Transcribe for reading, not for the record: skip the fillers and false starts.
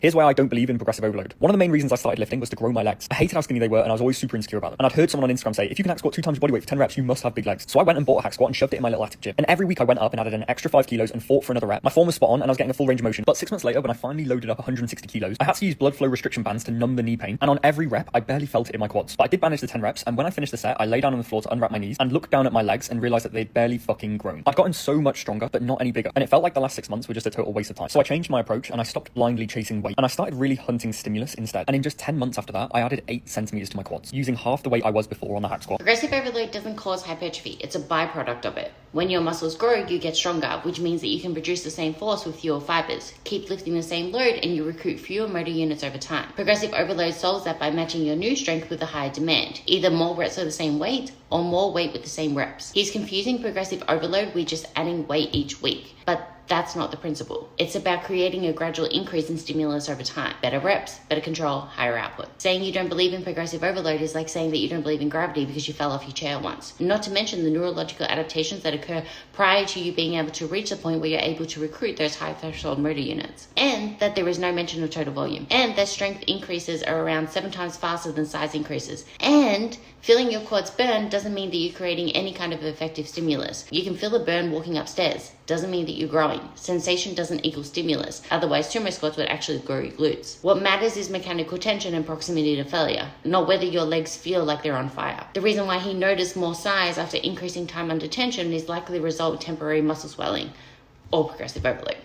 Here's why I don't believe in progressive overload. One of the main reasons I started lifting was to grow my legs. I hated how skinny they were and I was always super insecure about them. And I'd heard someone on Instagram say, if you can hack squat 2 times your body weight for 10 reps, you must have big legs. So I went and bought a hack squat and shoved it in my little attic gym. And every week I went up and added an extra 5 kilos and fought for another rep. My form was spot on and I was getting a full range of motion. But 6 months later, when I finally loaded up 160 kilos, I had to use blood flow restriction bands to numb the knee pain. And on every rep, I barely felt it in my quads. But I did manage the 10 reps. And when I finished the set, I lay down on the floor to unwrap my knees and looked down at my legs and realized that they'd barely fucking grown. I'd gotten so much stronger, but not any bigger. And it felt like the last 6 months were just a total waste of time. So I changed my approach and I stopped blindly chasing weight. And I started really hunting stimulus instead. And in just 10 months after that, I added 8 centimeters to my quads, using half the weight I was before on the hack squat. Progressive overload doesn't cause hypertrophy. It's a byproduct of it. When your muscles grow, you get stronger, which means that you can produce the same force with fewer fibers. Keep lifting the same load and you recruit fewer motor units over time. Progressive overload solves that by matching your new strength with a higher demand. Either more reps of the same weight or more weight with the same reps. He's confusing progressive overload with just adding weight each week. But that's not the principle. It's about creating a gradual increase in stimulus over time. Better reps, better control, higher output. Saying you don't believe in progressive overload is like saying that you don't believe in gravity because you fell off your chair once. Not to mention the neurological adaptations that occur prior to you being able to reach the point where you're able to recruit those high threshold motor units. And that there is no mention of total volume. And that strength increases are around 7 times faster than size increases. And feeling your quads burn doesn't mean that you're creating any kind of effective stimulus. You can feel a burn walking upstairs. Doesn't mean that you're growing. Sensation doesn't equal stimulus. Otherwise, sumo squats would actually grow your glutes. What matters is mechanical tension and proximity to failure, not whether your legs feel like they're on fire. The reason why he noticed more size after increasing time under tension is likely to result in temporary muscle swelling or progressive overload.